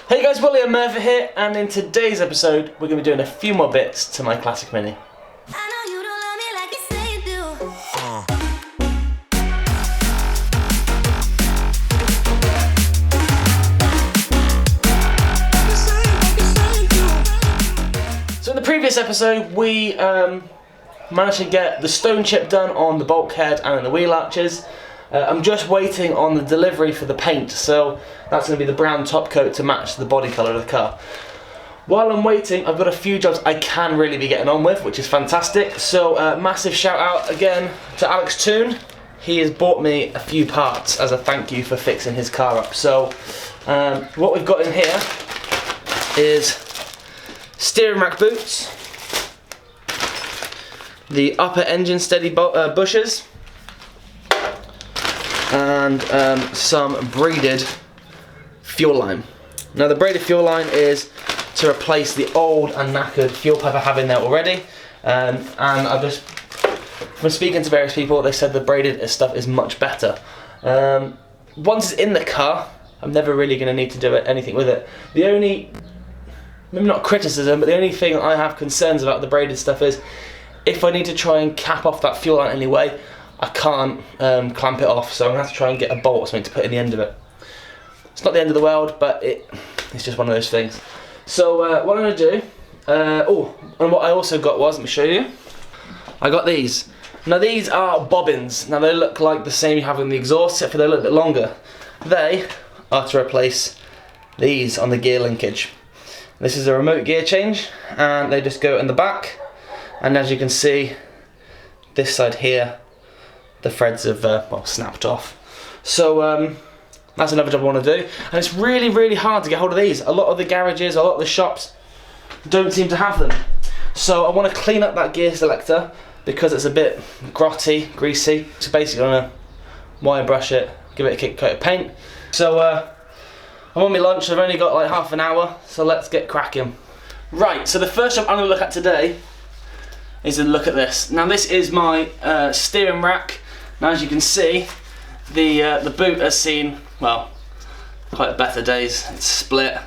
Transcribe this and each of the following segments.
Hey guys, Willie and Murfitt here, and in today's episode we're going to be doing a few more bits to my classic Mini. So in the previous episode we managed to get the stone chip done on the bulkhead and the wheel arches. I'm just waiting on the delivery for the paint, so that's going to be the brown top coat to match the body colour of the car. While I'm waiting, I've got a few jobs I can really be getting on with, which is fantastic. So massive shout out again to Alex Toon. He has bought me a few parts as a thank you for fixing his car up. So what we've got in here is steering rack boots, the upper engine steady bushers, and some braided fuel line. Now the braided fuel line is to replace the old and knackered fuel pipe I have in there already, and I've just, from speaking to various people, they said the braided stuff is much better. Once it's in the car, I'm never really going to need to do anything with it. The only, maybe not criticism, but the only thing I have concerns about the braided stuff is if I need to try and cap off that fuel line anyway, I can't clamp it off, so I'm going to have to try and get a bolt or something to put in the end of it. It's not the end of the world, but it's just one of those things. So what I'm going to do, and what I also got was, let me show you, I got these. Now these are bobbins. Now they look like the same you have in the exhaust, except for they're a little bit longer. They are to replace these on the gear linkage. This is a remote gear change, and they just go in the back, and as you can see, this side here, the threads have well, snapped off. So that's another job I want to do, and it's really, really hard to get hold of these. A lot of the garages, a lot of the shops don't seem to have them. So I want to clean up that gear selector because it's a bit grotty, greasy. So basically I'm going to wire brush it, give it a kick coat of paint. So I'm on my lunch, I've only got like half an hour, so let's get cracking. Right, so the first job I'm going to look at today is to look at this. Now this is my steering rack. Now as you can see, the boot has seen, well, quite better days. It's split,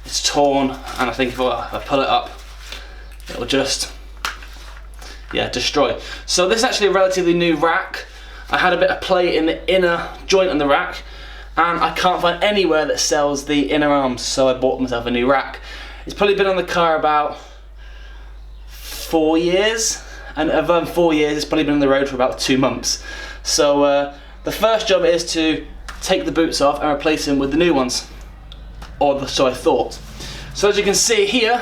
it's torn, and I think if I pull it up, it'll just, yeah, destroy. So this is actually a relatively new rack. I had a bit of play in the inner joint on the rack, and I can't find anywhere that sells the inner arms, so I bought myself a new rack. It's probably been on the car about 4 years, and of 4 years it's probably been on the road for about 2 months. So the first job is to take the boots off and replace them with the new ones, or so I thought. So as you can see here,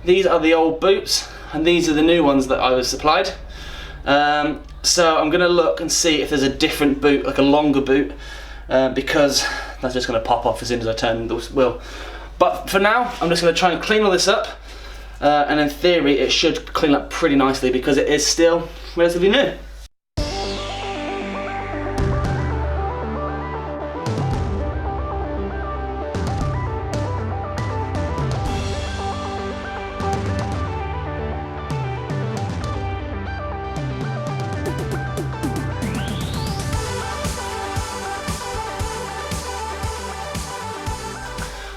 these are the old boots and these are the new ones that I was supplied. So I'm going to look and see if there's a different boot, like a longer boot, because that's just going to pop off as soon as I turn the wheel. But for now I'm just going to try and clean all this up. And in theory it should clean up pretty nicely because it is still relatively new.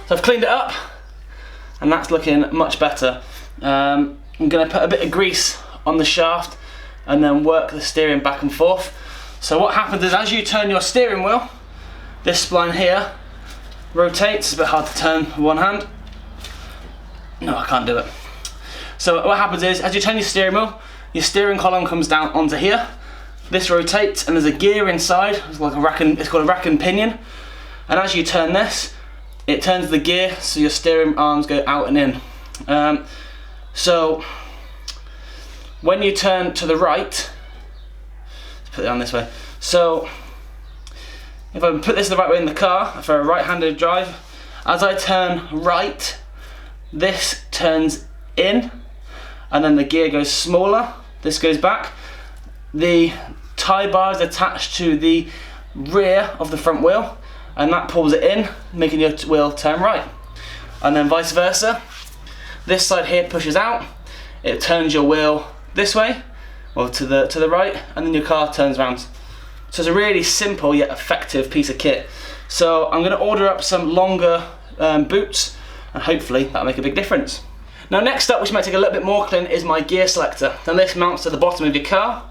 So I've cleaned it up, and that's looking much better. I'm going to put a bit of grease on the shaft and then work the steering back and forth. So what happens is as you turn your steering wheel, this spline here rotates. It's a bit hard to turn with one hand. No, I can't do it. So what happens is as you turn your steering wheel, your steering column comes down onto here. This rotates and there's a gear inside. It's like a rack and, it's called a rack and pinion. And as you turn this, it turns the gear so your steering arms go out and in. So when you turn to the right, let's put it on this way. So if I put this the right way in the car for a right-handed drive, as I turn right, this turns in, and then the gear goes smaller. This goes back. The tie bar is attached to the rear of the front wheel, and that pulls it in, making your wheel turn right. And then vice versa. This side here pushes out, it turns your wheel this way, or to the right, and then your car turns around. So it's a really simple yet effective piece of kit. So I'm going to order up some longer boots, and hopefully that'll make a big difference. Now next up, which might take a little bit more cleaning, is my gear selector. Now this mounts to the bottom of your car.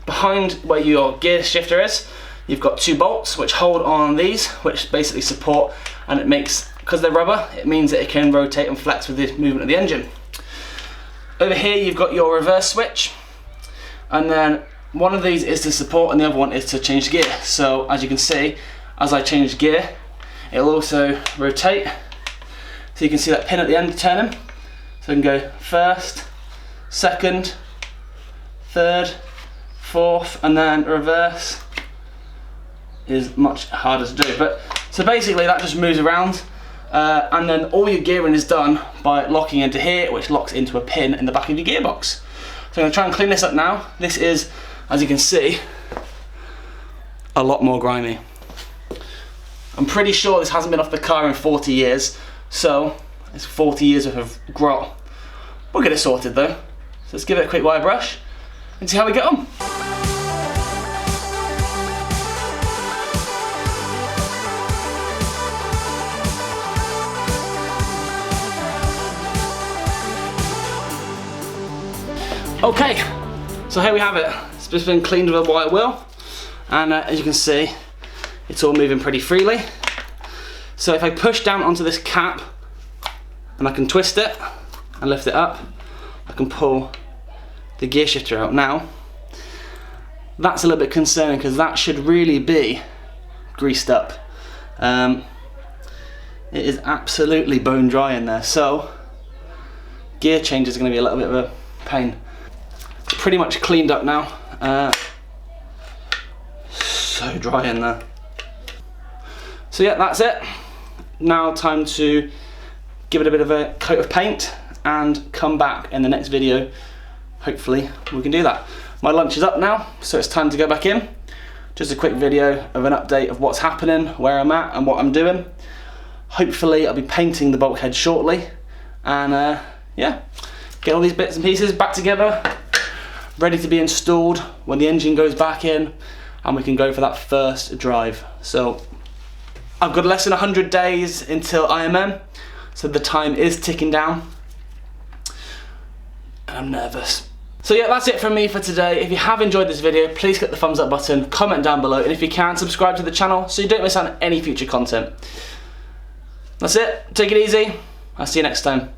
Behind where your gear shifter is, you've got 2 bolts which hold on these, which basically support, and it makes, because they're rubber, it means that it can rotate and flex with the movement of the engine. Over here you've got your reverse switch, and then one of these is to support and the other one is to change gear. So as you can see, as I change gear, it'll also rotate. So you can see that pin at the end turning. So I can go first, second, third, fourth, and then reverse is much harder to do. But so basically that just moves around, and then all your gearing is done by locking into here, which locks into a pin in the back of your gearbox. So I'm going to try and clean this up now. This is, as you can see, a lot more grimy. I'm pretty sure this hasn't been off the car in 40 years, so it's 40 years worth of grot. We'll get it sorted though. So let's give it a quick wire brush and see how we get on. Okay, so here we have it. It's just been cleaned with a wire wheel, and as you can see, it's all moving pretty freely. So if I push down onto this cap and I can twist it and lift it up, I can pull the gear shifter out. Now that's a little bit concerning because that should really be greased up. It is absolutely bone dry in there, so gear change is going to be a little bit of a pain. It's pretty much cleaned up now. So dry in there. So yeah, that's it. Now time to give it a bit of a coat of paint and come back in the next video. Hopefully we can do that. My lunch is up now, so it's time to go back in. Just a quick video of an update of what's happening, where I'm at and what I'm doing. Hopefully I'll be painting the bulkhead shortly, and yeah, get all these bits and pieces back together, ready to be installed when the engine goes back in and we can go for that first drive. So I've got less than 100 days until IMM, so the time is ticking down and I'm nervous. So yeah, that's it from me for today. If you have enjoyed this video, please click the thumbs up button, comment down below, and if you can, subscribe to the channel so you don't miss out on any future content. That's it, take it easy, I'll see you next time.